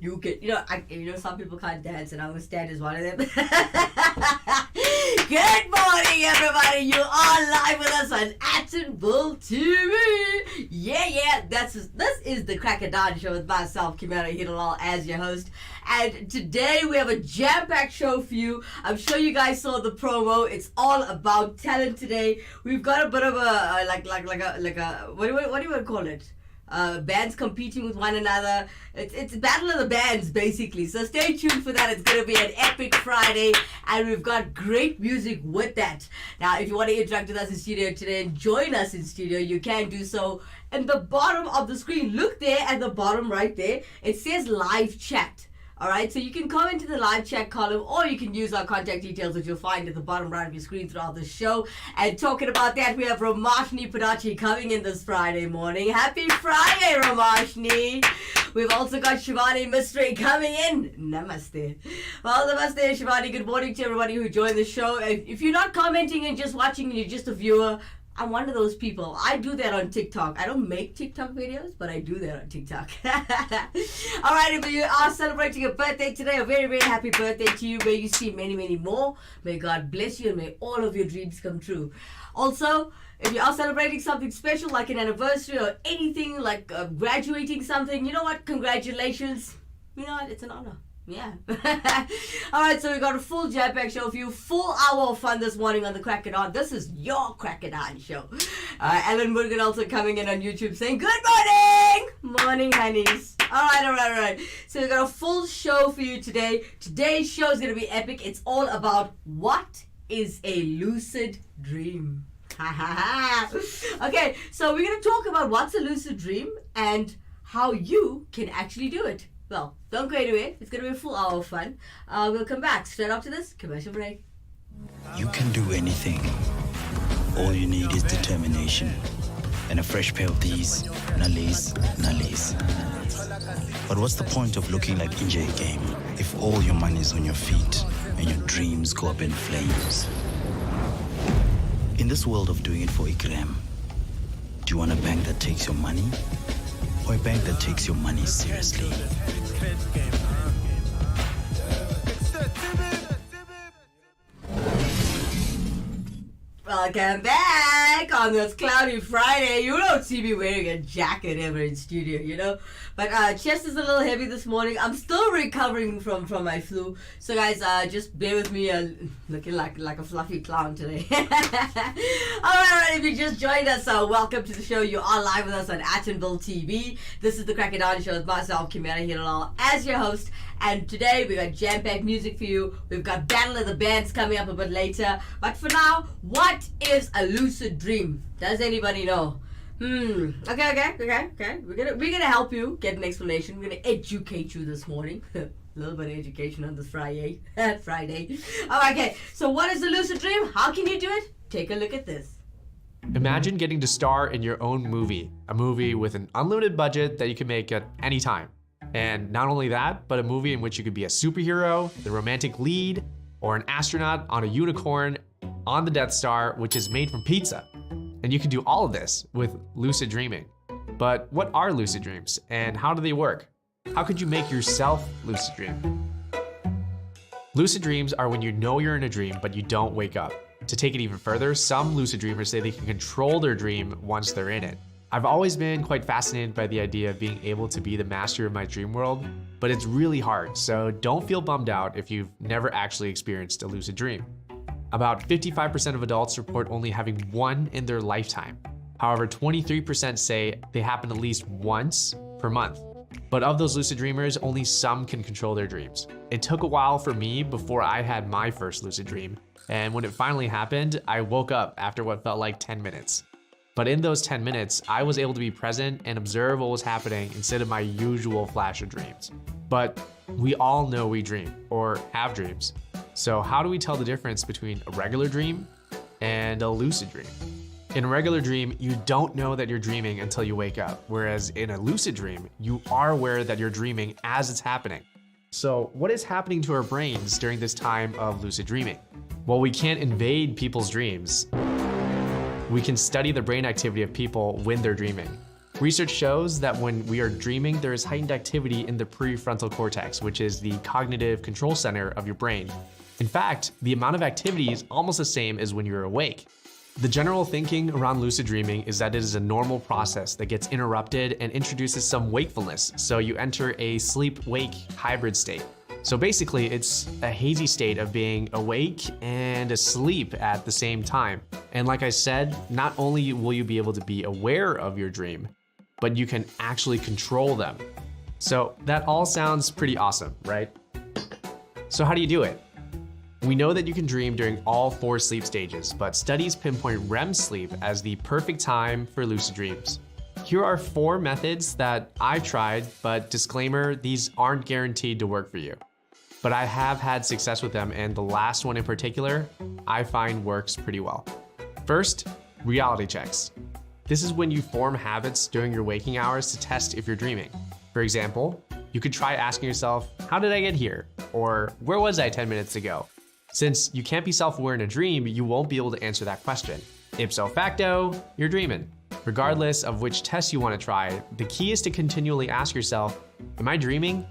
you can, some people can't dance, and I'm gonna stand as one of them. Good morning, everybody. You are live with us on Actonville TV. Yeah. This is the Crack of Dawn show with myself, Kimera, Heeralal, as your host. And today we have a jam-packed show for you. I'm sure you guys saw the promo. It's all about talent today. We've got a bit of a what do you want to call it? Bands competing with one another. It's a battle of the bands, basically. So stay tuned for that. It's going to be an epic Friday, and we've got great music with that. Now, if you want to interact with us in studio today and join us in studio, you can do so. In the bottom of the screen, look there at the bottom right there. It says live chat. Alright, so you can comment in the live chat column, or you can use our contact details, which you'll find at the bottom right of your screen throughout the show. And talking about that, we have Ramashni Padachi coming in this Friday morning. Happy Friday, Ramashni! We've also got Shivani Mystery coming in. Namaste. Well, namaste, Shivani. Good morning to everybody who joined the show. If you're not commenting and just watching and you're just a viewer, I'm one of those people. I do that on TikTok. I don't make TikTok videos, but I do that on TikTok. All right, if you are celebrating a birthday today, a very, very happy birthday to you. May you see many, many more. May God bless you and may all of your dreams come true. Also, if you are celebrating something special like an anniversary or anything like graduating something, you know what? Congratulations. You know what? It's an honor. Yeah. Alright, so we got a full jam-packed show for you. Full hour of fun this morning on the Crack It On. This is your Crack It On show. Ellen Morgan also coming in on YouTube saying, good morning! Morning, honeys. Alright. So we got a full show for you today. Today's show is going to be epic. It's all about what is a lucid dream. Okay, so we're going to talk about what's a lucid dream and how you can actually do it. Well, don't go anywhere. It's going to be a full hour of fun. We'll come back straight after this commercial break. You can do anything. All you need is determination. And a fresh pair of these nullies. But what's the point of looking like Injay Game if all your money's on your feet and your dreams go up in flames? In this world of doing it for Ikram, do you want a bank that takes your money? Or a bank that takes your money seriously? Welcome back on this cloudy Friday. You don't see me wearing a jacket ever in studio, you know. But chest is a little heavy this morning. I'm still recovering from my flu. So guys, just bear with me. Looking like a fluffy clown today. Alright, if you just joined us, welcome to the show. You are live with us on Actonville TV. This is the Crack It On show with myself, Kimera Heeralal, as your host. And today we got jam-packed music for you. We've got Battle of the Bands coming up a bit later. But for now, what is a lucid dream? Does anybody know? Okay. We're gonna help you get an explanation. We're gonna educate you this morning. A little bit of education on this Friday. Okay, so what is a lucid dream? How can you do it? Take a look at this. Imagine getting to star in your own movie, a movie with an unlimited budget that you can make at any time. And not only that, but a movie in which you could be a superhero, the romantic lead, or an astronaut on a unicorn on the Death Star, which is made from pizza. And you can do all of this with lucid dreaming. But what are lucid dreams and how do they work? How could you make yourself lucid dream? Lucid dreams are when you know you're in a dream, but you don't wake up. To take it even further, some lucid dreamers say they can control their dream once they're in it. I've always been quite fascinated by the idea of being able to be the master of my dream world, but it's really hard, so don't feel bummed out if you've never actually experienced a lucid dream. About 55% of adults report only having one in their lifetime. However, 23% say they happen at least once per month. But of those lucid dreamers, only some can control their dreams. It took a while for me before I had my first lucid dream, and when it finally happened, I woke up after what felt like 10 minutes. But in those 10 minutes, I was able to be present and observe what was happening instead of my usual flash of dreams. But we all know we dream, or have dreams. So how do we tell the difference between a regular dream and a lucid dream? In a regular dream, you don't know that you're dreaming until you wake up, whereas in a lucid dream, you are aware that you're dreaming as it's happening. So what is happening to our brains during this time of lucid dreaming? Well, we can't invade people's dreams. We can study the brain activity of people when they're dreaming. Research shows that when we are dreaming, there is heightened activity in the prefrontal cortex, which is the cognitive control center of your brain. In fact, the amount of activity is almost the same as when you're awake. The general thinking around lucid dreaming is that it is a normal process that gets interrupted and introduces some wakefulness, so you enter a sleep-wake hybrid state. So basically, it's a hazy state of being awake and asleep at the same time. And like I said, not only will you be able to be aware of your dream, but you can actually control them. So that all sounds pretty awesome, right? So how do you do it? We know that you can dream during all 4 sleep stages, but studies pinpoint REM sleep as the perfect time for lucid dreams. Here are 4 methods that I've tried, but disclaimer, these aren't guaranteed to work for you. But I have had success with them, and the last one in particular, I find works pretty well. First, reality checks. This is when you form habits during your waking hours to test if you're dreaming. For example, you could try asking yourself, how did I get here? Or where was I 10 minutes ago? Since you can't be self-aware in a dream, you won't be able to answer that question. Ipso facto, you're dreaming. Regardless of which test you want to try, the key is to continually ask yourself, am I dreaming?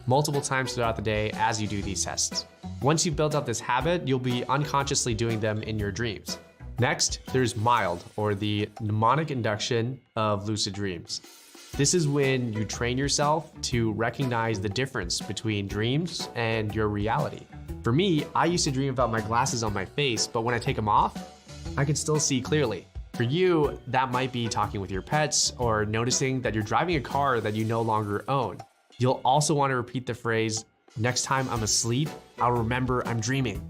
Multiple times throughout the day as you do these tests. Once you've built up this habit, you'll be unconsciously doing them in your dreams. Next, there's mild, or the mnemonic induction of lucid dreams. This is when you train yourself to recognize the difference between dreams and your reality. For me, I used to dream about my glasses on my face, but when I take them off, I can still see clearly. For you, that might be talking with your pets or noticing that you're driving a car that you no longer own. You'll also want to repeat the phrase, next time I'm asleep, I'll remember I'm dreaming,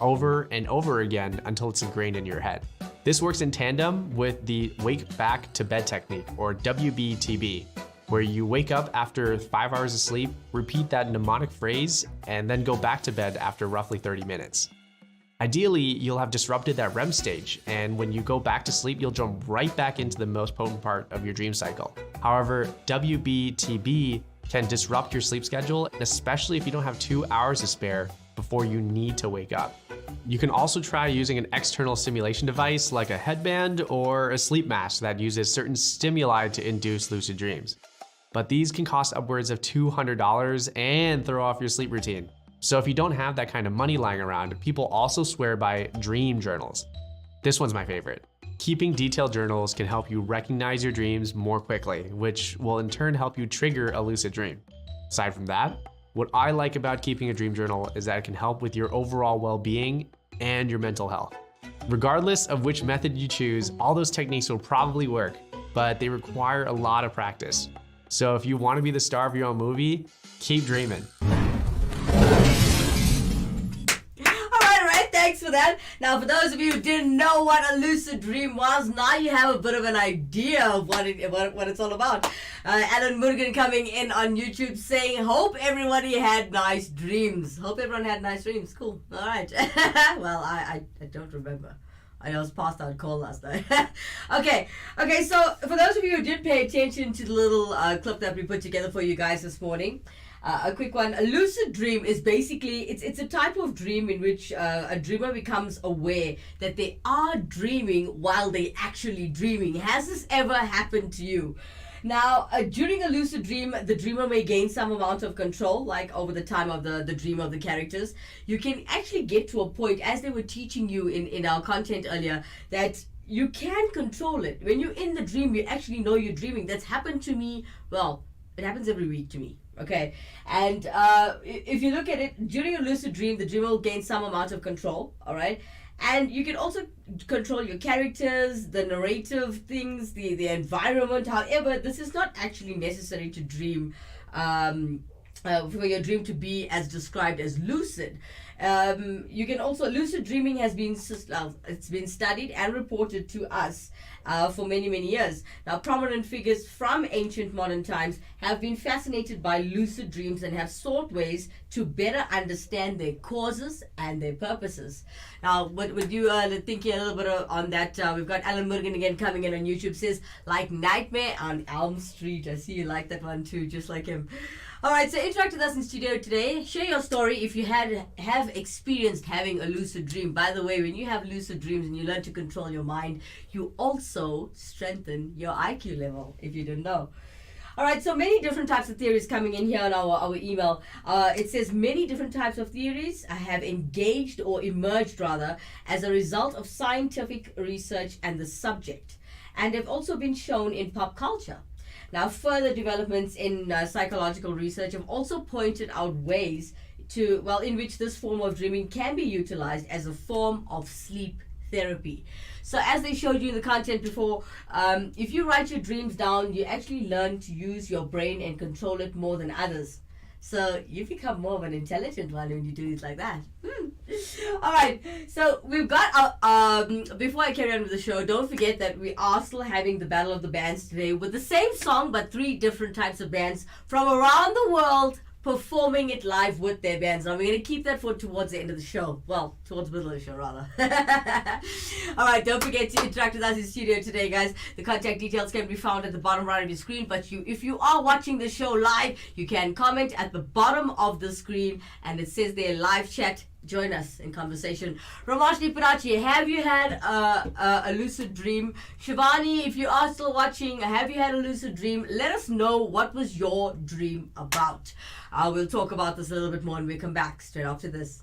over and over again until it's ingrained in your head. This works in tandem with the wake back to bed technique, or WBTB, where you wake up after 5 hours of sleep, repeat that mnemonic phrase, and then go back to bed after roughly 30 minutes. Ideally, you'll have disrupted that REM stage, and when you go back to sleep, you'll jump right back into the most potent part of your dream cycle. However, WBTB can disrupt your sleep schedule, especially if you don't have 2 hours to spare before you need to wake up. You can also try using an external stimulation device like a headband or a sleep mask that uses certain stimuli to induce lucid dreams. But these can cost upwards of $200 and throw off your sleep routine. So if you don't have that kind of money lying around, people also swear by dream journals. This one's my favorite. Keeping detailed journals can help you recognize your dreams more quickly, which will in turn help you trigger a lucid dream. Aside from that, what I like about keeping a dream journal is that it can help with your overall well-being and your mental health. Regardless of which method you choose, all those techniques will probably work, but they require a lot of practice. So if you want to be the star of your own movie, keep dreaming. Thanks for that. Now, for those of you who didn't know what a lucid dream was, now you have a bit of an idea of what it's all about. Alan Murugan coming in on YouTube saying, hope everybody had nice dreams. Hope everyone had nice dreams. Cool. All right. Well, I don't remember. I was passed out cold last night. Okay, so for those of you who did pay attention to the little clip that we put together for you guys this morning, a quick one. A lucid dream is basically, it's a type of dream in which a dreamer becomes aware that they are dreaming while they're actually dreaming. Has this ever happened to you? Now, during a lucid dream, the dreamer may gain some amount of control, like over the time of the dream of the characters. You can actually get to a point, as they were teaching you in our content earlier, that you can control it. When you're in the dream, you actually know you're dreaming. That's happened to me. Well, it happens every week to me. Okay, and if you look at it, during a lucid dream, the dreamer will gain some amount of control, all right? And you can also control your characters, the narrative things, the environment. However, this is not actually necessary to dream, for your dream to be as described as lucid. You can also, lucid dreaming has been, it's been studied and reported to us for many, many years. Now, prominent figures from ancient modern times have been fascinated by lucid dreams and have sought ways to better understand their causes and their purposes. Now, with you thinking a little bit on that, we've got Alan Murugan again coming in on YouTube, says, like Nightmare on Elm Street. I see you like that one too, just like him. All right, so interact with us in studio today. Share your story if you have experienced having a lucid dream. By the way, when you have lucid dreams and you learn to control your mind, you also strengthen your IQ level, if you didn't know. All right, so many different types of theories coming in here on our email. It says many different types of theories have engaged or emerged rather as a result of scientific research and the subject, and have also been shown in pop culture. Now, further developments in psychological research have also pointed out ways in which this form of dreaming can be utilized as a form of sleep therapy. So as they showed you in the content before, if you write your dreams down, you actually learn to use your brain and control it more than others. So you become more of an intelligent one when you do it like that. All right, so we've got before I carry on with the show, don't forget that we are still having the Battle of the Bands today with the same song but 3 different types of bands from around the world performing it live with their bands. Now we're going to keep that for towards the end of the show. Well, towards the middle of the show rather. All right, don't forget to interact with us in studio today, guys. The contact details can be found at the bottom right of your screen, but if you are watching the show live, you can comment at the bottom of the screen and it says there live chat. Join us in conversation. Ramashni Padachi, have you had a lucid dream? Shivani, if you are still watching, have you had a lucid dream? Let us know what was your dream about. We'll talk about this a little bit more when we come back straight after this.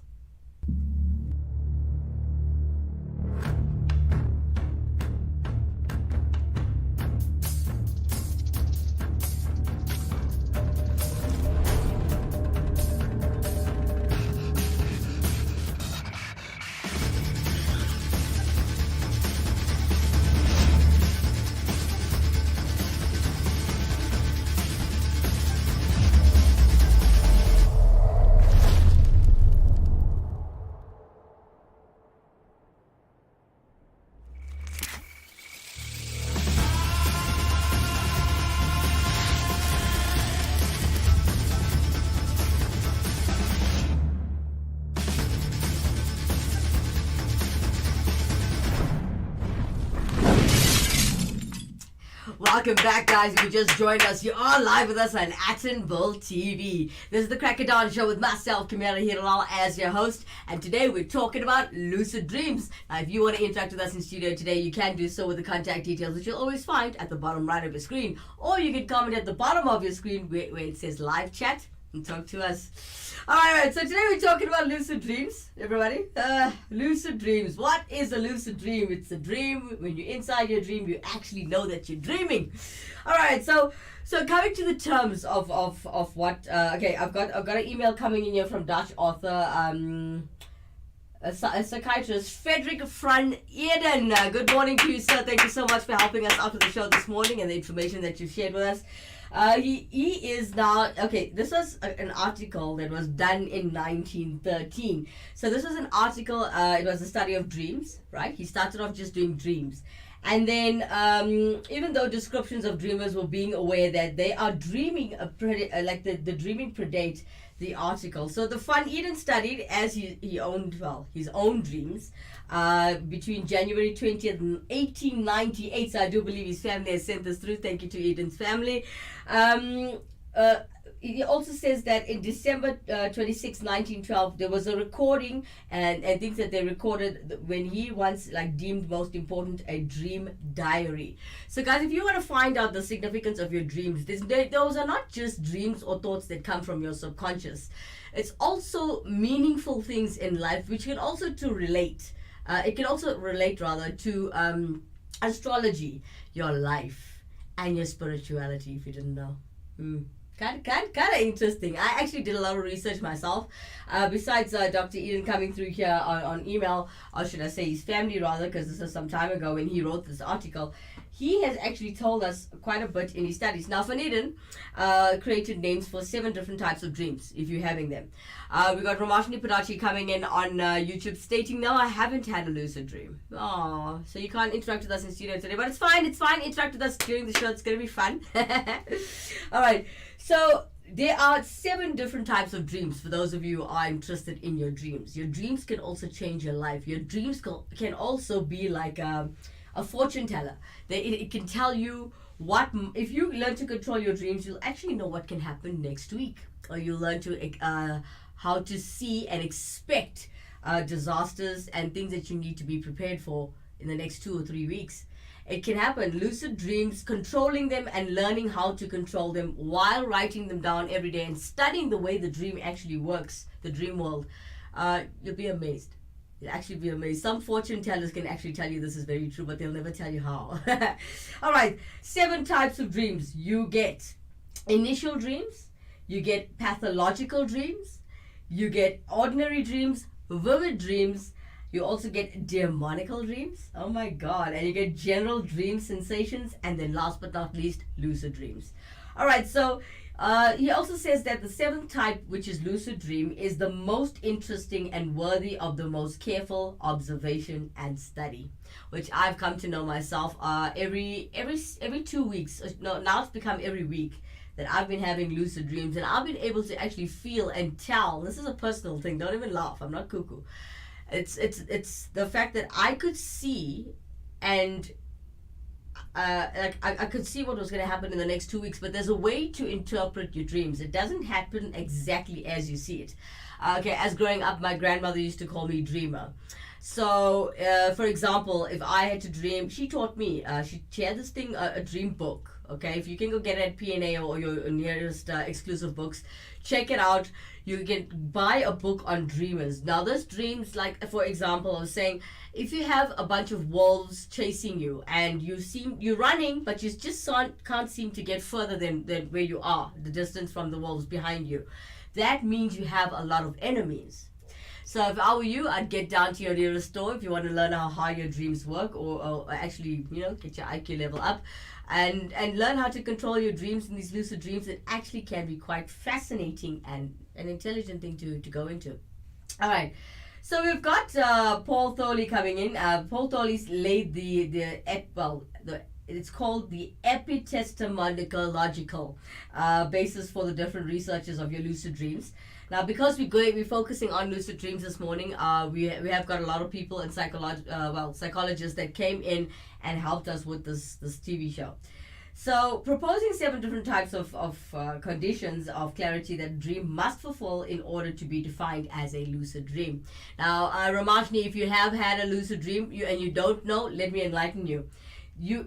Welcome back, guys. If you just joined us, you are live with us on Attenville TV. This is the Crack of Dawn show with myself, Kimera, Heeralal, as your host. And today we're talking about lucid dreams. Now, if you want to interact with us in studio today, you can do so with the contact details, which you'll always find at the bottom right of your screen. Or you can comment at the bottom of your screen where it says live chat and talk to us. All right, so today we're talking about lucid dreams, everybody. Lucid dreams. What is a lucid dream? It's a dream. When you're inside your dream, you actually know that you're dreaming. All right, so coming to the terms of what. Okay, I've got an email coming in here from Dutch author, a psychiatrist, Frederick van Eden. Good morning to you, sir. Thank you so much for helping us out with the show this morning and the information that you've shared with us. He is now, okay, this was an article that was done in 1913. So this was an article, it was a study of dreams, right? He started off just doing dreams. And then, even though descriptions of dreamers were being aware that they are dreaming, the dreaming predate the article. So the Van Eden studied as he owned, his own dreams, between January 20th and 1898. So I do believe his family has sent this through. Thank you to Eden's family. He also says that in December 26, 1912, there was a recording and things that they recorded when he once deemed most important a dream diary. So guys, if you want to find out the significance of your dreams, those are not just dreams or thoughts that come from your subconscious. It's also meaningful things in life which can also relate. It can also relate rather to astrology, your life, and your spirituality, if you didn't know. Kind of interesting. I actually did a lot of research myself. Besides Dr. Eden coming through here on email, or should I say his family rather, because this was some time ago when he wrote this article, he has actually told us quite a bit in his studies. Now, Van Eden created names for 7 different types of dreams, if you're having them. We got Ramashni Padachi coming in on YouTube stating, no, I haven't had a lucid dream. Oh, so you can't interact with us in studio today, but it's fine. Interact with us during the show. It's going to be fun. All right. So there are 7 different types of dreams for those of you who are interested in your dreams. Your dreams can also change your life. Your dreams can also be like a fortune teller. It can tell you if you learn to control your dreams, you'll actually know what can happen next week. or you learn to how to see and expect disasters and things that you need to be prepared for in the next 2 or 3 weeks. It can happen. Lucid dreams, controlling them and learning how to control them while writing them down every day and studying the way the dream actually works, the dream world. You'll be amazed. You'll actually be amazed. Some fortune tellers can actually tell you this is very true, but they'll never tell you how. All right, 7 types of dreams. You get initial dreams, you get pathological dreams, you get ordinary dreams, vivid dreams, you also get demonical dreams. Oh my God. And you get general dream sensations. And then last but not least, lucid dreams. All right. So he also says that the 7th type, which is lucid dream, is the most interesting and worthy of the most careful observation and study, which I've come to know myself every 2 weeks. No, now it's become every week that I've been having lucid dreams, and I've been able to actually feel and tell. This is a personal thing. Don't even laugh. I'm not cuckoo. It's the fact that I could see and like I could see what was going to happen in the next 2 weeks, but there's a way to interpret your dreams. It doesn't happen exactly as you see it. Okay, as growing up, my grandmother used to call me dreamer. So, for example, if I had to dream, she taught me, she had this thing, a dream book. Okay, if you can go get it at P&A or your nearest exclusive books, check it out. You can buy a book on dreamers. Now, there's dreams, like, for example, I was saying, if you have a bunch of wolves chasing you and you're running, but you just can't seem to get further than where you are, the distance from the wolves behind you, that means you have a lot of enemies. So if I were you, I'd get down to your nearest store if you want to learn how your dreams work, or actually, get your IQ level up and learn how to control your dreams and these lucid dreams. It actually can be quite fascinating and an intelligent thing to go into. All right. So we've got Paul Thorley coming in. Paul Thorley's laid it's called the epistemological basis for the different researches of your lucid dreams. Now, because we're focusing on lucid dreams this morning, we have got a lot of people and psychologists that came in and helped us with this TV show. So, proposing 7 different types of conditions of clarity that a dream must fulfill in order to be defined as a lucid dream. Now, Ramashni, if you have had a lucid dream and you don't know, let me enlighten you.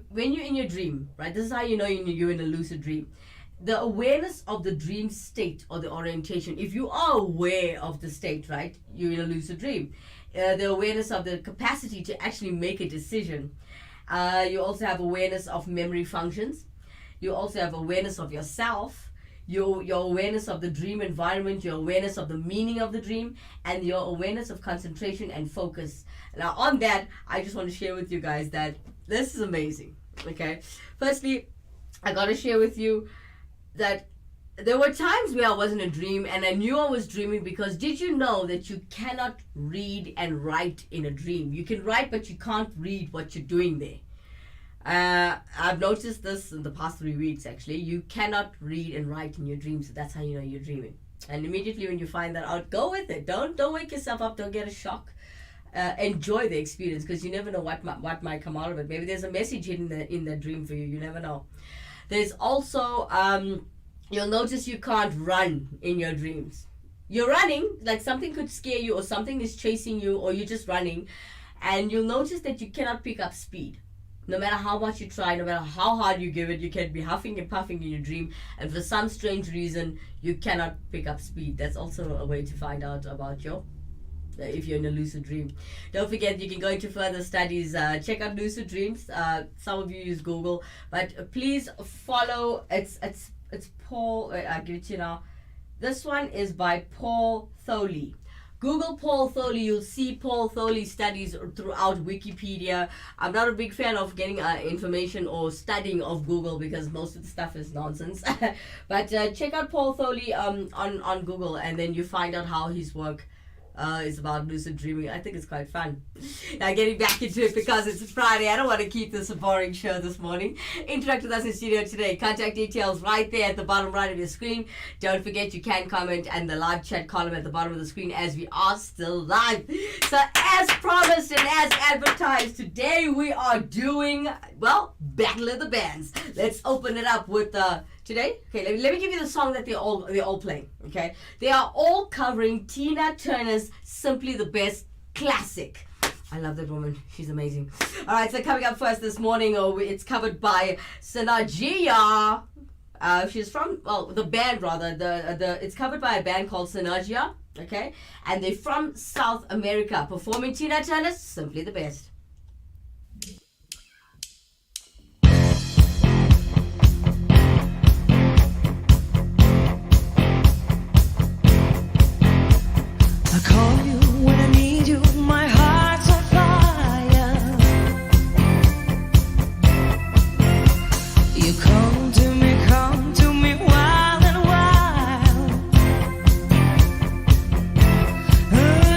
When you're in your dream, right? This is how you know you're in a lucid dream. The awareness of the dream state or the orientation, if you are aware of the state, right, you're in a lucid dream. The awareness of the capacity to actually make a decision. You also have awareness of memory functions. You also have awareness of yourself, your awareness of the dream environment, your awareness of the meaning of the dream, and your awareness of concentration and focus. Now, on that, I just want to share with you guys that this is amazing. Okay, firstly, I got to share with you that there were times where I was in a dream and I knew I was dreaming, because did you know that you cannot read and write in a dream? You can write, but you can't read what you're doing there. I've noticed this in the past 3 weeks, actually. You cannot read and write in your dreams. So that's how you know you're dreaming. And immediately when you find that out, go with it. Don't wake yourself up. Don't get a shock. Enjoy the experience, because you never know what might come out of it. Maybe there's a message hidden in the dream for you. You never know. There's also, you'll notice you can't run in your dreams. You're running, like something could scare you, or something is chasing you, or you're just running, and you'll notice that you cannot pick up speed. No matter how much you try, no matter how hard you give it, you can be huffing and puffing in your dream, and for some strange reason, you cannot pick up speed. That's also a way to find out about if you're in a lucid dream. Don't forget, you can go into further studies, check out lucid dreams. Some of you use Google, but please follow. It's Paul. I'll give it to you now. This one is by Paul Thorley. Google Paul Thorley. You'll see Paul Thorley studies throughout Wikipedia. I'm not a big fan of getting information or studying of Google, because most of the stuff is nonsense. But check out Paul Thorley on Google, and then you find out how his work is about lucid dreaming. I think it's quite fun. Now, getting back into it, because it's Friday, I don't want to keep this a boring show this morning. Interact with us in studio today. Contact details right there at the bottom right of your screen. Don't forget, you can comment and the live chat column at the bottom of the screen, as we are still live. So, as promised and as advertised, today we are doing, Battle of the Bands. Let's open it up with today. Okay, let me give you the song that they're all playing. Okay, they are all covering Tina Turner's "Simply the Best" classic. I love that woman. She's amazing. All right, so coming up first this morning, it's covered by Synergia. She's from, well, the band rather. It's covered by a band called Synergia. Okay, and they're from South America, performing Tina Turner's "Simply the Best." I call you when I need you, my heart's on fire. You come to me wild and wild.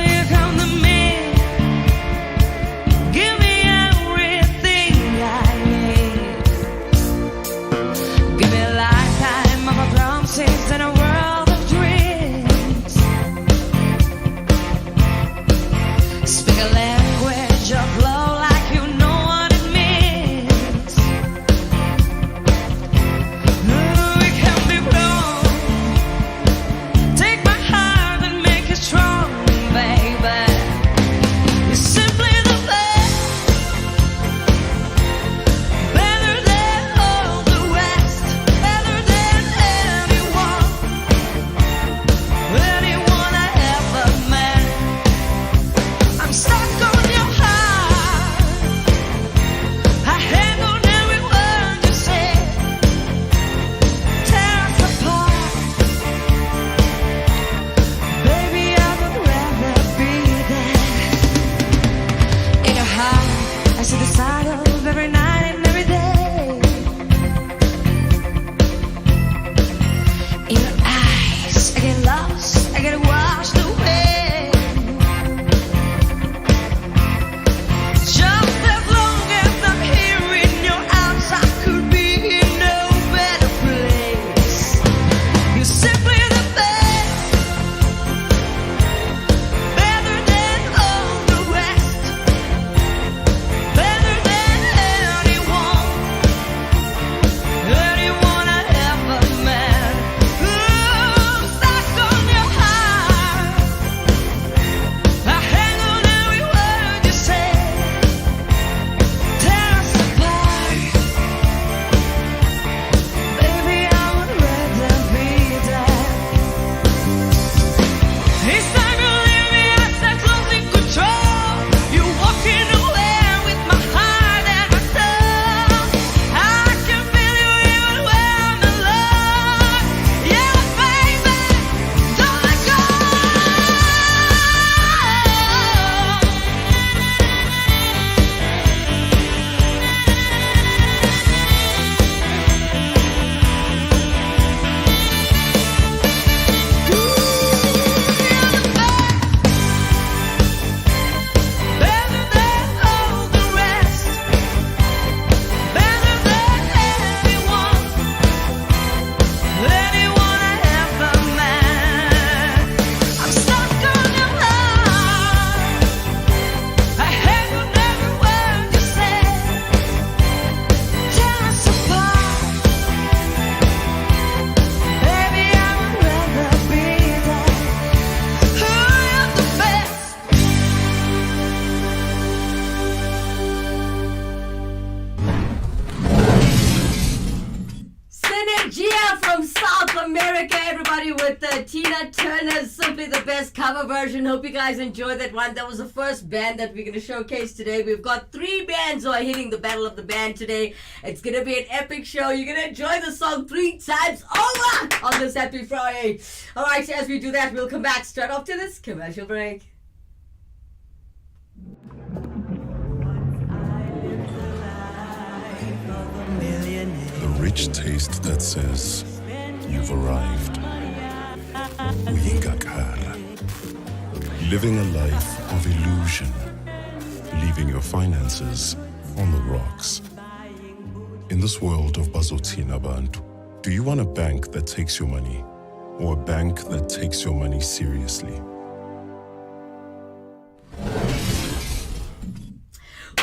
You come to me, give me everything I need. Give me a lifetime of promises and a world of dreams. Speak a language of love like you know what it means. We can be wrong. Take my heart and make it strong, baby. You're simply the best, better than all the rest, better than anyone I ever met. I'm stuck on your heart. I hang on every word you say. Tear us apart, baby. I would rather be there. In your heart, I see the side of every night and every day. In your eyes, I get lost, I get washed away. Just as long as I'm here in your arms, I could be in no better place. You're simply the best, better than all the rest, better than anyone I ever met. I'm stuck on your heart. I hang on every word you say. Tear us apart, baby. I would rather be there. Each time you leave me, I start losing control. You're walking away with my heart and my soul. I can feel you even when I'm alone. Yeah, baby, don't let go. Better than all the rest, better than anyone I ever met. I'm stuck on your heart. I hang on every word you say. Tear us apart, baby. I would rather be there. You're the best. Synergia from South America, everybody, with Tina Turner's "Simply the Best" cover version. Hope you guys enjoyed that one. That was the first band that we're going to showcase today. We've got 3 bands who are hitting the Battle of the Band today. It's going to be an epic show. You're going to enjoy the song 3 times over on this happy Friday. All right, so as we do that, we'll come back straight after this commercial break. The rich taste that says you've arrived. Uyingakar. Living a life of illusion. Leaving your finances on the rocks. In this world of Bazotina Bantu, do you want a bank that takes your money or a bank that takes your money seriously?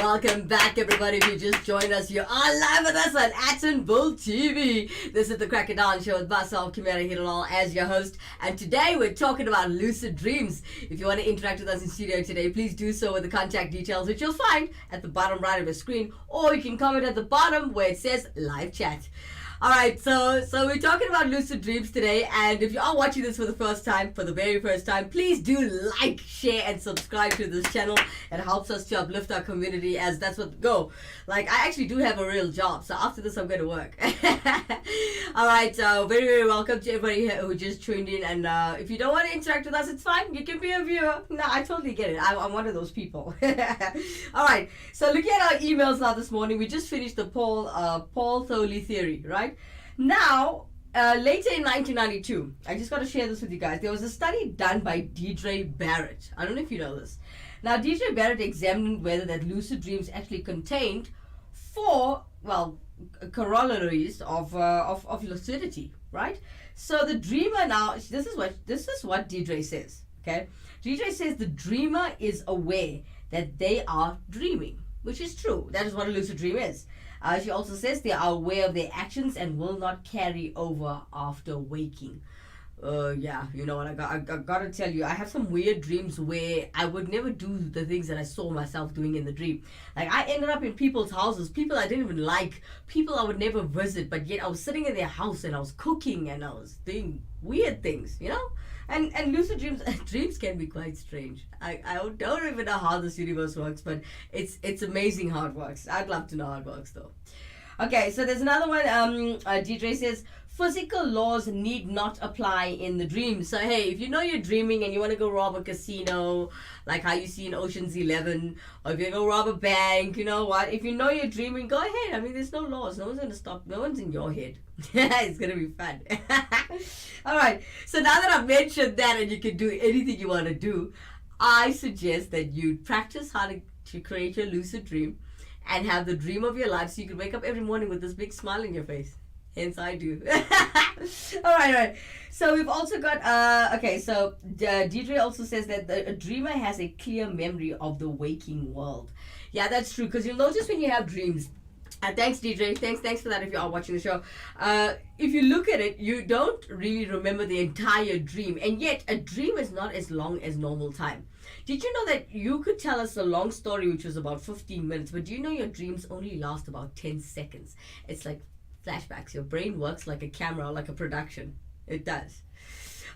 Welcome back, everybody. If you just joined us, you are live with us on Action Bull TV. This is the Crack of Dawn show with myself, Kimera, Heeralal, as your host. And today we're talking about lucid dreams. If you want to interact with us in studio today, please do so with the contact details, which you'll find at the bottom right of your screen, or you can comment at the bottom where it says live chat. Alright, so we're talking about lucid dreams today, and if you are watching this for the very first time, please do like, share, and subscribe to this channel. It helps us to uplift our community, as that's what go. Like, I actually do have a real job, so after this I'm going to work. Alright, so very, very welcome to everybody who just tuned in, and if you don't want to interact with us, it's fine. You can be a viewer. No, I totally get it. I'm one of those people. Alright, so looking at our emails now this morning, we just finished the Paul Thoele theory, right? Now, later in 1992, I just got to share this with you guys. There was a study done by Deidre Barrett. I don't know if you know this. Now, Deidre Barrett examined whether that lucid dreams actually contained four, corollaries of lucidity, right? So the dreamer now, this is what Deidre says. Okay, Deidre says the dreamer is aware that they are dreaming, which is true. That is what a lucid dream is. She also says they are aware of their actions and will not carry over after waking. Yeah, you know what, I gotta tell you, I have some weird dreams where I would never do the things that I saw myself doing in the dream. Like, I ended up in people's houses, people I didn't even like, people I would never visit, but yet I was sitting in their house and I was cooking and I was doing weird things, you know? And lucid dreams can be quite strange. I don't even know how this universe works, but it's amazing how it works. I'd love to know how it works though. Okay, so there's another one. Deidre says physical laws need not apply in the dream. So hey, if you know you're dreaming and you want to go rob a casino, like how you see in Ocean's 11, or if you go rob a bank, you know what? If you know you're dreaming, go ahead. I mean, there's no laws. No one's gonna stop. No one's in your head. It's gonna be fun. All right. So now that I've mentioned that, and you can do anything you want to do, I suggest that you practice how to create your lucid dream, and have the dream of your life, so you can wake up every morning with this big smile on your face. Hence I do. all right. So we've also got, so Deidre also says that a dreamer has a clear memory of the waking world. Yeah, that's true, because you'll notice when you have dreams, thanks Deidre, thanks for that if you are watching the show. If you look at it, you don't really remember the entire dream, and yet a dream is not as long as normal time. Did you know that you could tell us a long story which was about 15 minutes, but do you know your dreams only last about 10 seconds? It's like flashbacks. Your brain works like a camera, like a production. It does.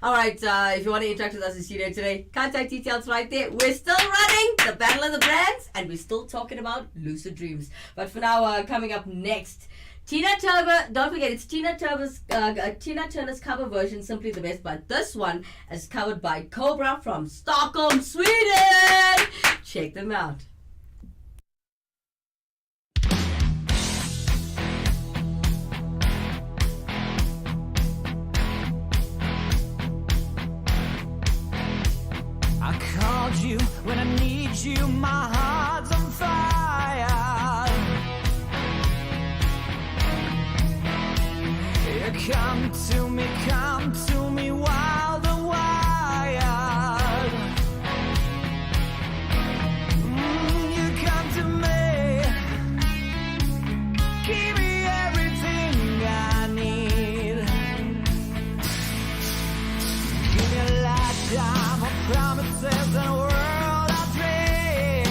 All right, if you want to interact with us in studio today, contact details right there. We're still running the Battle of the Brands, and we're still talking about lucid dreams. But for now, coming up next, Tina Turner. Don't forget, it's Tina Turner's cover version, Simply the Best. But this one is covered by Cobra from Stockholm, Sweden. Check them out. I called you when I need you, my heart's on fire. You come to me wild and wild. You come to me, give me everything I need. Give me a lifetime of promises and a world of dreams.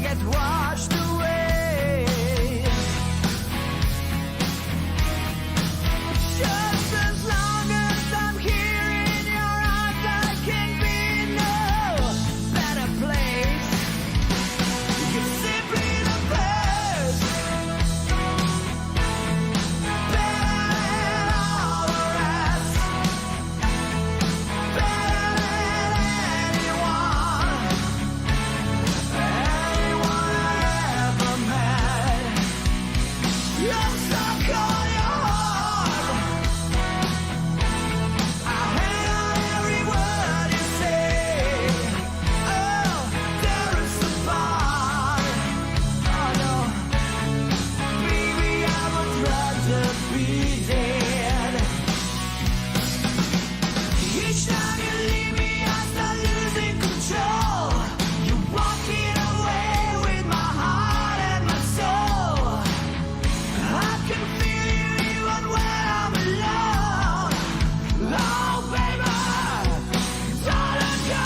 get washed away. Just as long as I'm here in your arms, there can be no better place. You're simply the best, better than all the rest, better than anyone I ever met. I'm stuck on your heart. I hang on every word you say. Oh, there is a part. Oh no, baby, I would rather be dead. Each time you leave me, I start losing control. You're walking away with my heart and my soul. I can feel you even when I'm alone. Oh, baby, don't let go.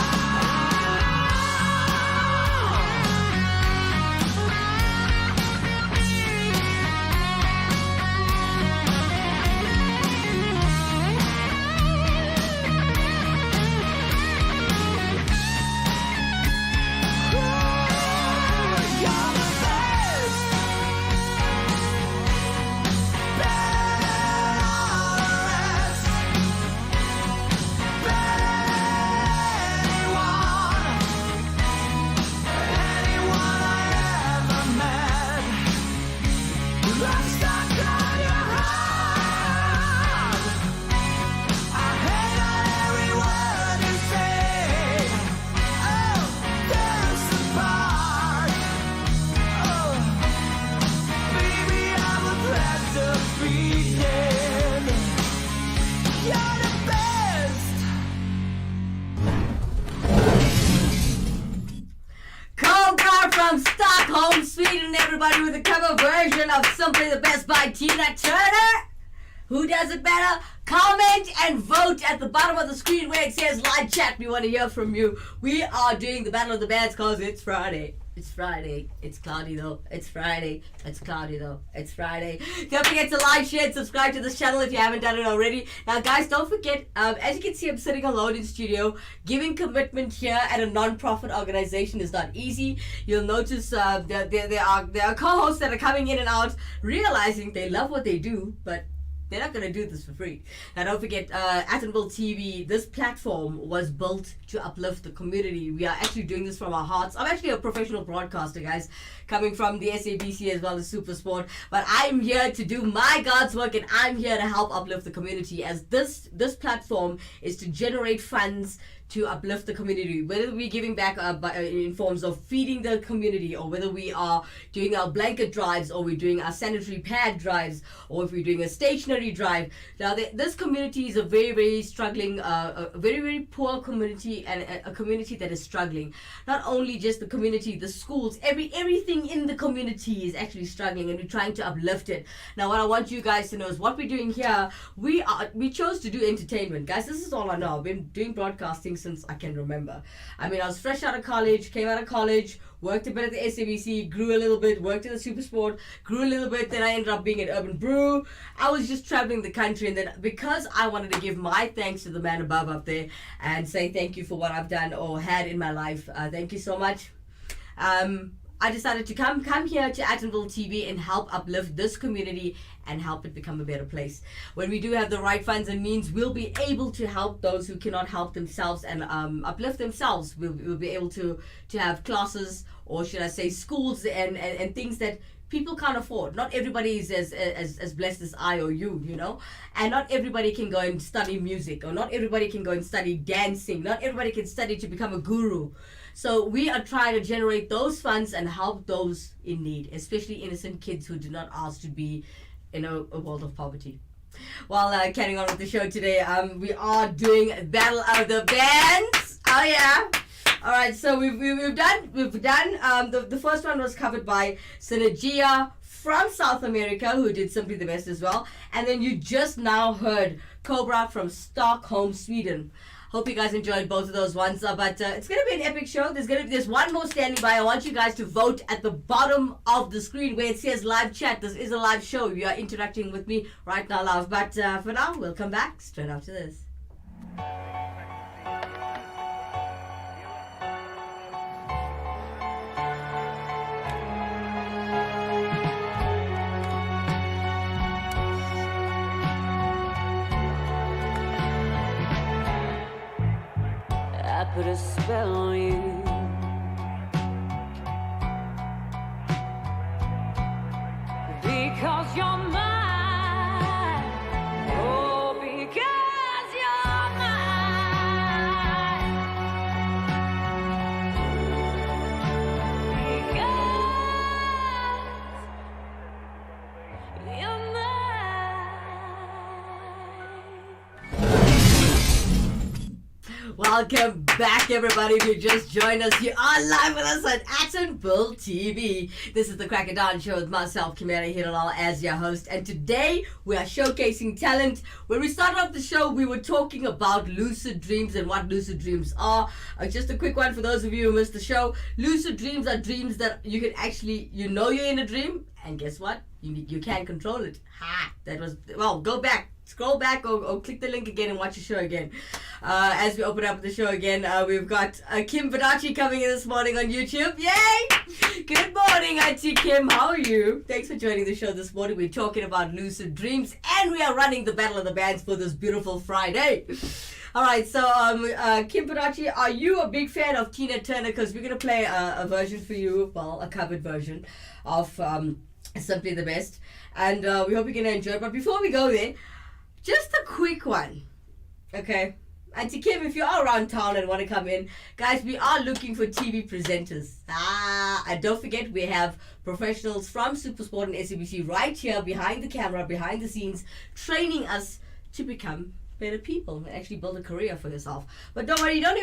You're the best, better than all the rest, better than anyone I ever met. I'm stuck on your heart. I hang on every word you say. Oh, there's a part. Oh, baby, I would rather be dead. You're the best. Cobra from Stockholm, Sweden, everybody, with a cover version of Simply the Best by Tina Turner. Who does it better? Comment and vote at the bottom of the screen where it says live chat. We want to hear from you. We are doing the Battle of the Bands because it's Friday. It's Friday. It's cloudy though. It's Friday. It's cloudy though. It's Friday. Don't forget to like, share, and subscribe to this channel if you haven't done it already. Now, guys, don't forget, as you can see, I'm sitting alone in studio. Giving commitment here at a non-profit organization is not easy. You'll notice there are co-hosts that are coming in and out, realizing they love what they do, but they're not going to do this for free. Now, don't forget, Attenville TV, this platform was built to uplift the community. We are actually doing this from our hearts. I'm actually a professional broadcaster, guys, coming from the SABC as well as Supersport. But I'm here to do my God's work, and I'm here to help uplift the community, as this platform is to generate funds to uplift the community, whether we're giving back in forms of feeding the community, or whether we are doing our blanket drives, or we're doing our sanitary pad drives, or if we're doing a stationary drive. Now, this community is a very, very struggling, a very, very poor community, and a community that is struggling. Not only just the community, the schools, everything in the community is actually struggling, and we're trying to uplift it. Now, what I want you guys to know is what we're doing here. We chose to do entertainment, guys. This is all I know. I've been doing broadcasting since I can remember. I mean, I was fresh out of college, came out of college, worked a bit at the SABC, grew a little bit, worked at the Supersport, grew a little bit, then I ended up being at Urban Brew. I was just traveling the country, and then because I wanted to give my thanks to the man above up there and say thank you for what I've done or had in my life. Thank you so much. I decided to come here to Attenville TV and help uplift this community and help it become a better place. When we do have the right funds and means, we'll be able to help those who cannot help themselves and uplift themselves. We'll be able to have classes, or should I say schools, and things that people can't afford. Not everybody is as blessed as I or you know, and not everybody can go and study music, or not everybody can go and study dancing, not everybody can study to become a guru. So we are trying to generate those funds and help those in need, especially innocent kids who do not ask to be in a world of poverty. Well, carrying on with the show today, we are doing Battle of the Bands. Oh yeah. All right, so we've done the first one was covered by Synergia from South America, who did Simply the Best as well, and then you just now heard Cobra from Stockholm, Sweden. Hope you guys enjoyed both of those ones. But it's going to be an epic show. There's one more standing by. I want you guys to vote at the bottom of the screen where it says live chat. This is a live show. You are interacting with me right now live. But for now, we'll come back straight after this. I put a spell on you. Because you're mine. Oh, because you're mine. Because you're mine. Welcome back, everybody. If you just joined us, you are live with us on Attenville TV. This is the Crack of Dawn Show with myself, Kimera, Heeralal, as your host. And today, we are showcasing talent. When we started off the show, we were talking about lucid dreams and what lucid dreams are. Just a quick one for those of you who missed the show. Lucid dreams are dreams that you can actually, you know you're in a dream, and guess what? You can't control it. That was, well, go back. Scroll back or click the link again and watch the show again. As we open up the show again, we've got Kim Badachi coming in this morning on YouTube. Yay! Good morning, Auntie Kim. How are you? Thanks for joining the show this morning. We're talking about lucid dreams and we are running the Battle of the Bands for this beautiful Friday. Alright, so Kim Badachi, are you a big fan of Tina Turner? Because we're going to play a version for you, well, a covered version of Simply the Best. And we hope you're going to enjoy it. But before we go there, just a quick one, okay? Auntie Kim, if you are around town and want to come in, guys, we are looking for TV presenters. And don't forget, we have professionals from Supersport and SABC right here behind the camera, behind the scenes, training us to become better people and actually build a career for yourself. But don't worry, you don't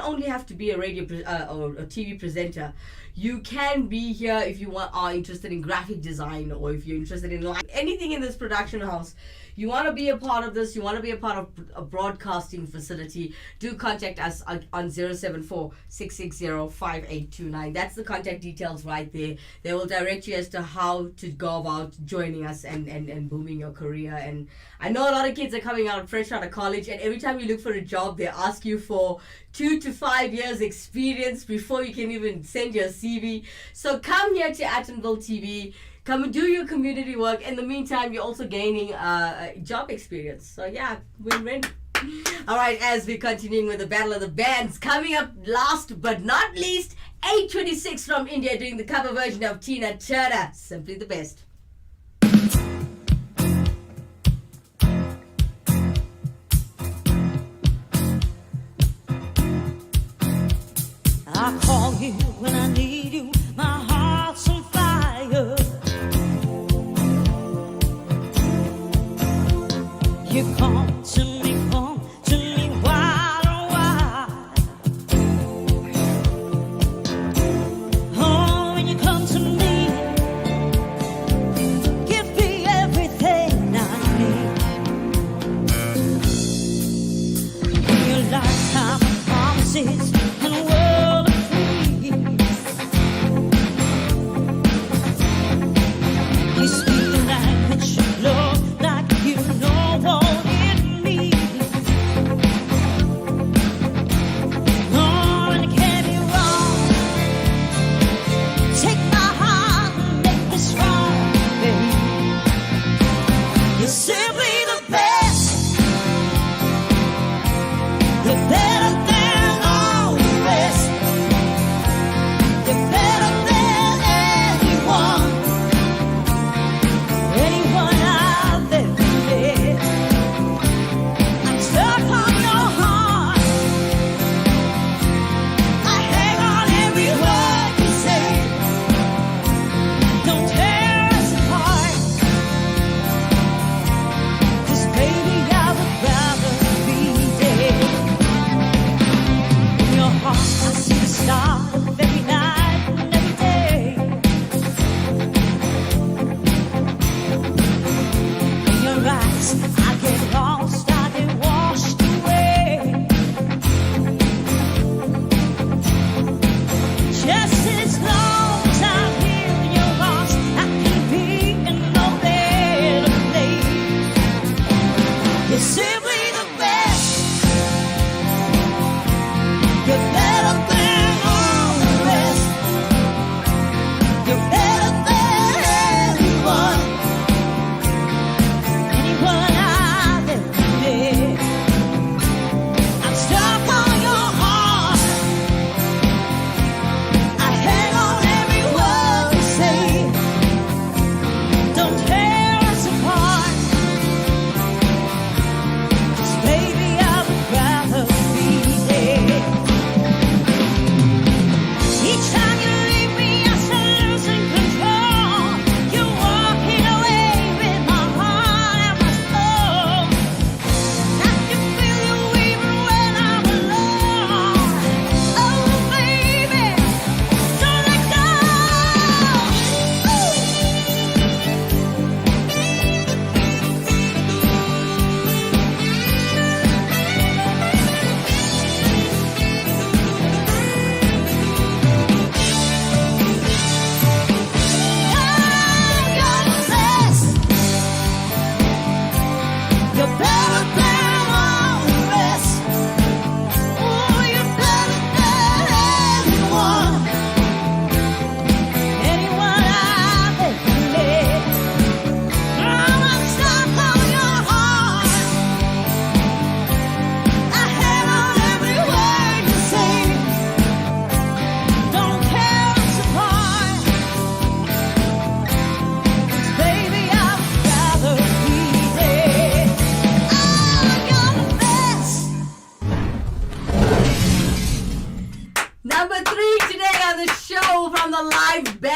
only have to be a radio or a TV presenter. You can be here if you are interested in graphic design or if you're interested in anything in this production house. You want to be a part of this, you want to be a part of a broadcasting facility, do contact us on 074-660-5829. That's the contact details right there. They will direct you as to how to go about joining us and booming your career. And I know a lot of kids are coming out fresh out of college, and every time you look for a job, they ask you for 2 to 5 years experience before you can even send your CV. So come here to Attenville TV. Come and do your community work. In the meantime, you're also gaining job experience. So yeah, win-win. All right, as we're continuing with the Battle of the Bands, coming up last but not least, 826 from India doing the cover version of Tina Turner, Simply the Best. I call you when I need you. My heart's on fire. You come to me wide and wide. Oh, when you come to me, give me everything I need. Your lifetime promises and a world of peace.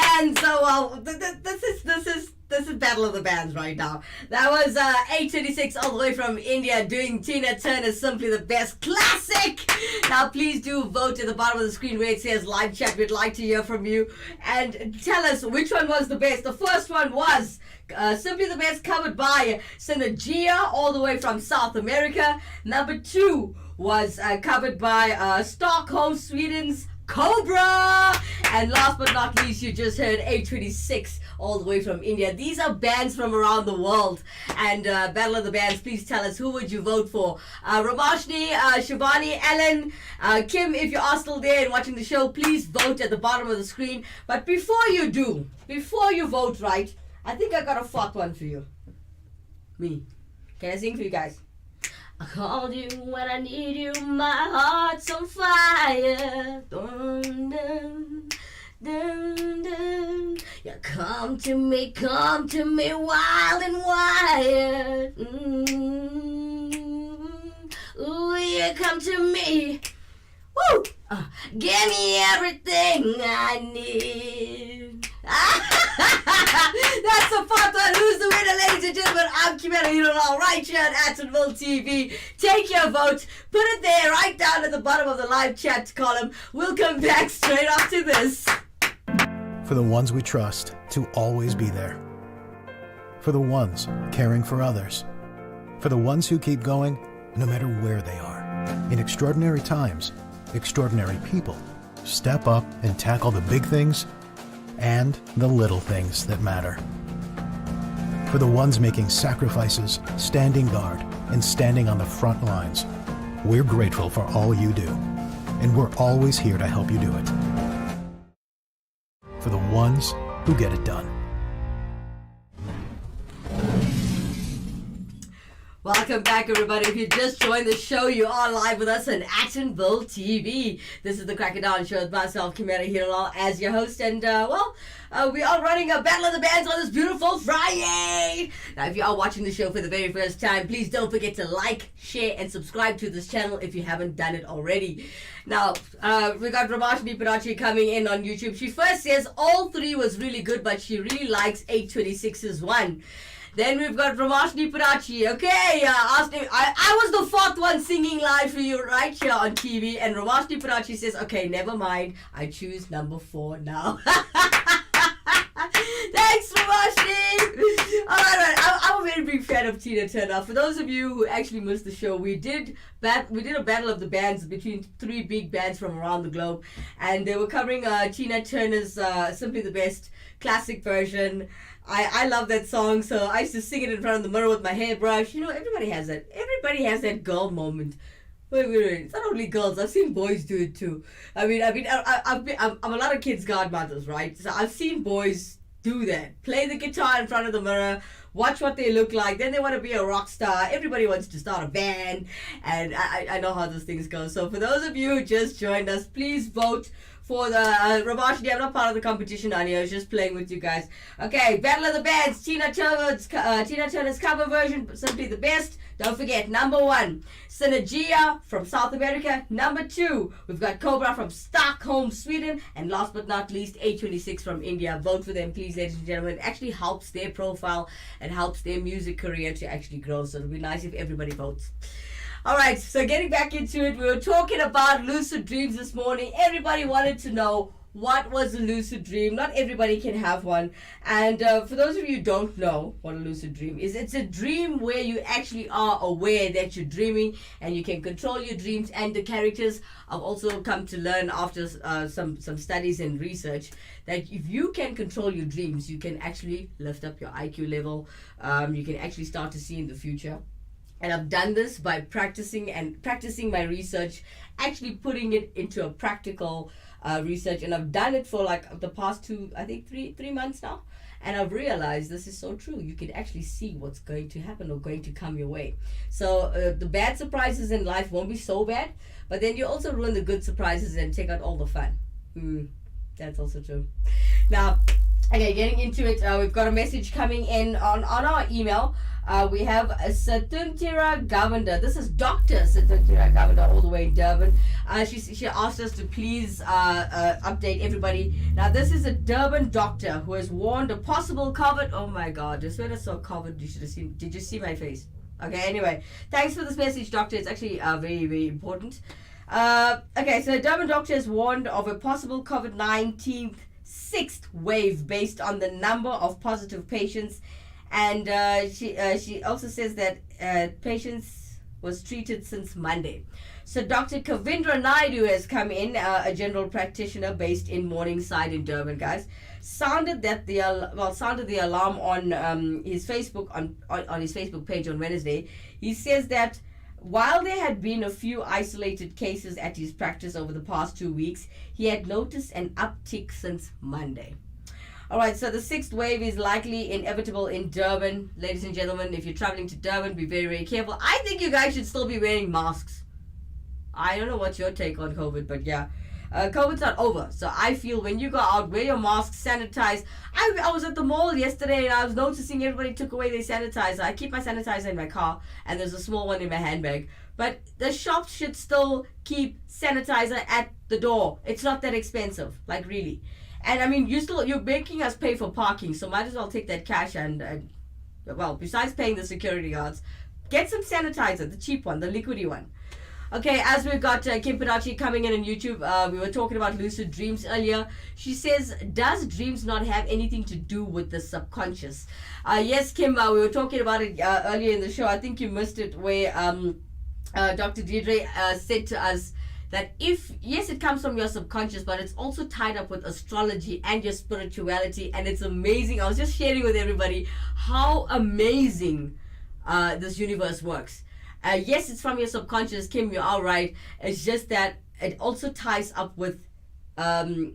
bands. So this is Battle of the Bands right now. That was 826 all the way from India doing Tina Turner's Simply the Best classic. Now please do vote at the bottom of the screen where it says live chat. We'd like to hear from you and tell us which one was the best. The first one was Simply the Best, covered by Synergia all the way from South America. Number 2 was covered by Stockholm, Sweden's Cobra. And last but not least, you just heard 826 all the way from India. These are bands from around the world. And Battle of the Bands, please tell us, who would you vote for? Ramashni, Shivani, Ellen, Kim, if you are still there and watching the show, please vote at the bottom of the screen. But before you vote, right, I think I got a fourth one for you. Me. Can I sing for you guys? I called you when I need you, my heart's on fire. Dun, dun, dun, dun. You come to me wild and wired. Ooh, you come to me. Woo! Give me everything I need. That's the fourth one. Who's the winner, ladies and gentlemen? I'm Kimera Heeralal right here at Attenville TV. Take your vote, put it there right down at the bottom of the live chat column. We'll come back straight after this. For the ones we trust to always be there. For the ones caring for others. For the ones who keep going no matter where they are. In extraordinary times, extraordinary people step up and tackle the big things and the little things that matter. For the ones making sacrifices, standing guard, and standing on the front lines, we're grateful for all you do, and we're always here to help you do it. For the ones who get it done. Welcome back, everybody. If you just joined the show, you are live with us on Attenville TV. This is the Crack of Dawn Show with myself, Kimera Heeralal, as your host. And, we are running a Battle of the Bands on this beautiful Friday. Now, if you are watching the show for the very first time, please don't forget to like, share, and subscribe to this channel if you haven't done it already. Now, we got Ramashni Padachi coming in on YouTube. She first says all 3 was really good, but she really likes 826's one. Then we've got Ramashni Padachi. Okay, I was the 4th one singing live for you right here on TV. And Ramashni Padachi says, okay, never mind. I choose number 4 now. Thanks, Ramashni. All right. I'm a very big fan of Tina Turner. For those of you who actually missed the show, we did a battle of the bands between 3 big bands from around the globe. And they were covering Tina Turner's Simply the Best classic version. I love that song, so I used to sing it in front of the mirror with my hairbrush. You know, everybody has that. Everybody has that girl moment. Wait. It's not only girls. I've seen boys do it too. I'm a lot of kids' godmothers, right? So I've seen boys do that. Play the guitar in front of the mirror. Watch what they look like. Then they want to be a rock star. Everybody wants to start a band. And I know how those things go. So for those of you who just joined us, please vote for the Ramashni. I'm not part of the competition on here. I was just playing with you guys. Okay, Battle of the Bands. Tina Turner's cover version, Simply the Best. Don't forget, number 1, Synergia from South America. Number 2, we've got Cobra from Stockholm, Sweden. And last but not least, 826 from India. Vote for them, please, ladies and gentlemen. It actually helps their profile and helps their music career to actually grow. So it'll be nice if everybody votes. Alright, so getting back into it, we were talking about lucid dreams this morning. Everybody wanted to know, what was a lucid dream? Not everybody can have one. And for those of you who don't know what a lucid dream is, it's a dream where you actually are aware that you're dreaming and you can control your dreams. And the characters have also come to learn after some studies and research that if you can control your dreams, you can actually lift up your IQ level. You can actually start to see in the future. And I've done this by practicing my research, actually putting it into a practical research. And I've done it for like the past 3 months now. And I've realized this is so true. You can actually see what's going to happen or going to come your way. So the bad surprises in life won't be so bad. But then you also ruin the good surprises and take out all the fun. That's also true. Now, okay, getting into it, we've got a message coming in on our email. We have Satuntira Governor. This is Dr. Satuntira Governor all the way in Durban. She asked us to please update everybody. Now, this is a Durban doctor who has warned of possible COVID. Oh my God, just when I saw COVID, you should have seen. Did you see my face? Okay, anyway, thanks for this message, doctor. It's actually very, very important. Okay, so the Durban doctor has warned of a possible COVID-19 sixth wave based on the number of positive patients. And she also says that patients was treated since Monday. So Dr. Kavindra Naidu has come in, a general practitioner based in Morningside in Durban, guys. Sounded the alarm on his Facebook on his Facebook page on Wednesday. He says that while there had been a few isolated cases at his practice over the past 2 weeks, he had noticed an uptick since Monday. All right, so the sixth wave is likely inevitable in Durban. Ladies and gentlemen, if you're traveling to Durban, be very, very careful. I think you guys should still be wearing masks. I don't know what's your take on COVID, but yeah. COVID's not over. So I feel when you go out, wear your mask, sanitize. I was at the mall yesterday and I was noticing everybody took away their sanitizer. I keep my sanitizer in my car and there's a small one in my handbag. But the shops should still keep sanitizer at the door. It's not that expensive, like really. And I mean, you're making us pay for parking, so might as well take that cash and well, besides paying the security guards, get some sanitizer, the cheap one, the liquidy one. Okay, as we've got Kim Padachi coming in on YouTube, we were talking about lucid dreams earlier. She says, does dreams not have anything to do with the subconscious? Yes, Kim, we were talking about it earlier in the show. I think you missed it, where Dr. Deirdre said to us that yes, it comes from your subconscious, but it's also tied up with astrology and your spirituality, and it's amazing. I was just sharing with everybody how amazing this universe works. Yes, it's from your subconscious, Kim, you're all right. It's just that it also ties up with the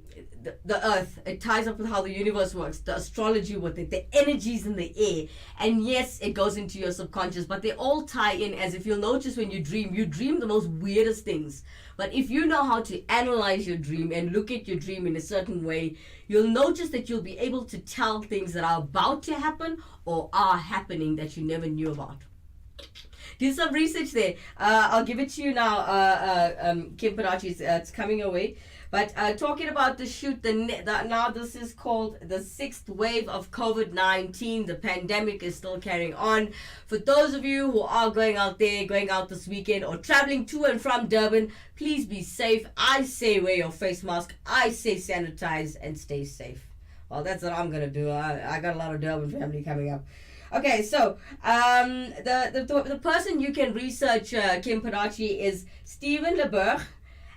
earth. It ties up with how the universe works, the astrology with it, the energies in the air. And yes, it goes into your subconscious, but they all tie in. As if you'll notice when you dream the most weirdest things. But if you know how to analyze your dream and look at your dream in a certain way, you'll notice that you'll be able to tell things that are about to happen or are happening that you never knew about. Do some research there. I'll give it to you now, Kim Padachi. It's coming away. But talking about the shoot, now this is called the sixth wave of COVID-19. The pandemic is still carrying on. For those of you who are going out this weekend or traveling to and from Durban, please be safe. I say wear your face mask. I say sanitize and stay safe. Well, that's what I'm going to do. I got a lot of Durban family coming up. Okay, so the person you can research Kim Padachi is Stephen LeBerg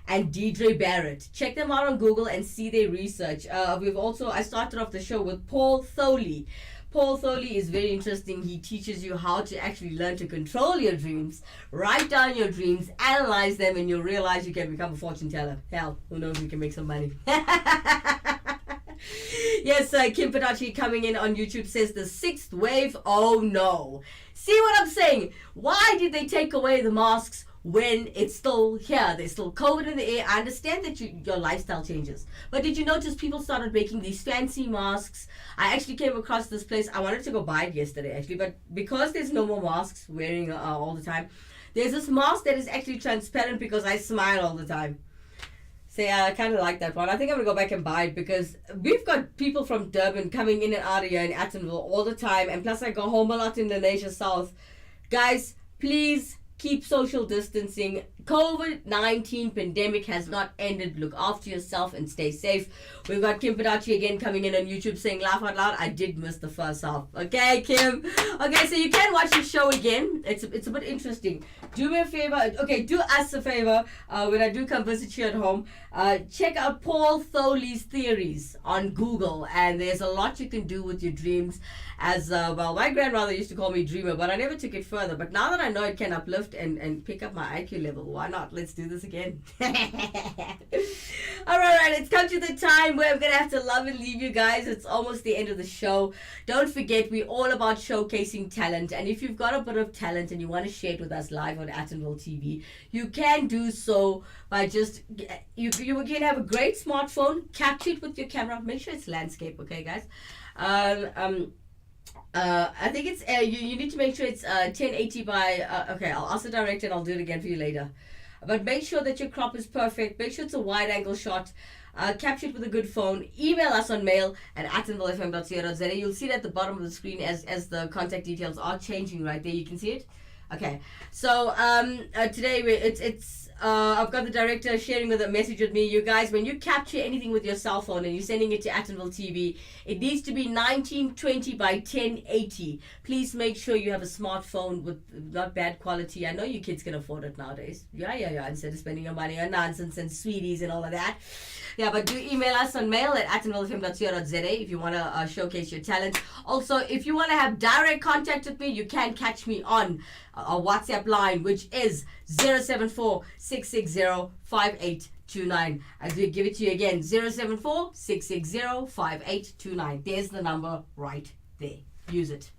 and Deirdre Barrett. Check them out on Google and see their research. I started off the show with Paul Tholey. Paul Tholey is very interesting. He teaches you how to actually learn to control your dreams, write down your dreams, analyze them, and you'll realize you can become a fortune teller. Hell, who knows, you can make some money. Yes, Kim Padachi coming in on YouTube says the sixth wave, oh no. See what I'm saying? Why did they take away the masks when it's still here? There's still COVID in the air. I understand that your lifestyle changes. But did you notice people started making these fancy masks? I actually came across this place. I wanted to go buy it yesterday actually, but because there's no more masks wearing all the time, there's this mask that is actually transparent because I smile all the time. So yeah, I kind of like that one. I think I'm going to go back and buy it because we've got people from Durban coming in and out of here in Attenville all the time. And plus I go home a lot in the Leisure South. Guys, please keep social distancing. COVID-19 pandemic has not ended. Look after yourself and stay safe. We've got Kim Padachi again coming in on YouTube saying laugh out loud. I did miss the first half. Okay, Kim. Okay, so you can watch the show again. It's a bit interesting. Do me a favor. Okay, do us a favor. When I do come visit you at home, check out Paul Tholey's theories on Google. And there's a lot you can do with your dreams. As well, my grandmother used to call me dreamer, but I never took it further. But now that I know it can uplift and pick up my IQ level, why not? Let's do this again. All right, it's come to the time where I'm going to have to love and leave you guys. It's almost the end of the show. Don't forget, we're all about showcasing talent. And if you've got a bit of talent and you want to share it with us live on Attenville TV, you can do so by just, you can have a great smartphone, capture it with your camera. Make sure it's landscape, okay, guys? I think it's you need to make sure it's 1080 by okay, I'll ask the director and I'll do it again for you later. But make sure that your crop is perfect. Make sure it's a wide angle shot. Capture it with a good phone. Email us on mail@attenvillefm.co.za. You'll see it at the bottom of the screen as the contact details are changing right there. You can see it. Okay, so today I've got the director sharing a message with me. You guys, when you capture anything with your cell phone and you're sending it to Attenville TV, it needs to be 1920 by 1080. Please make sure you have a smartphone with not bad quality. I know you kids can afford it nowadays. Yeah. Instead of spending your money on nonsense and sweeties and all of that. Yeah, but do email us on mail@attenvillefm.co.za if you want to showcase your talent. Also, if you want to have direct contact with me, you can catch me on a WhatsApp line, which is 074-660-5829. I do give it to you again, 074-660-5829. There's the number right there. Use it.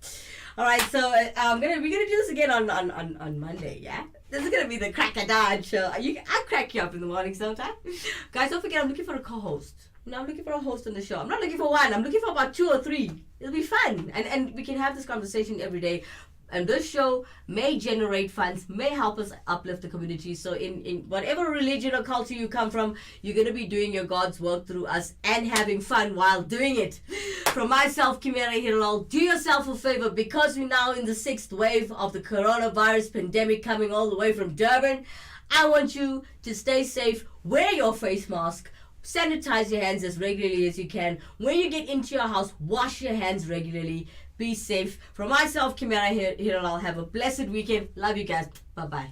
All right, so we're gonna do this again on Monday. Yeah, this is gonna be the Crack a Dad show. I crack you up in the morning sometimes. Guys, don't forget, I'm looking for a co-host. I'm looking for a host on the show. I'm not looking for one. I'm looking for about 2 or 3. It'll be fun, and we can have this conversation every day. And this show may generate funds, may help us uplift the community. So in whatever religion or culture you come from, you're going to be doing your God's work through us and having fun while doing it. From myself, Kimera, Heeralal, do yourself a favor, because we're now in the 6th wave of the coronavirus pandemic coming all the way from Durban. I want you to stay safe, wear your face mask, sanitize your hands as regularly as you can. When you get into your house, wash your hands regularly. Be safe. From myself, Kimera Heeralal, have a blessed weekend. Love you guys. Bye-bye.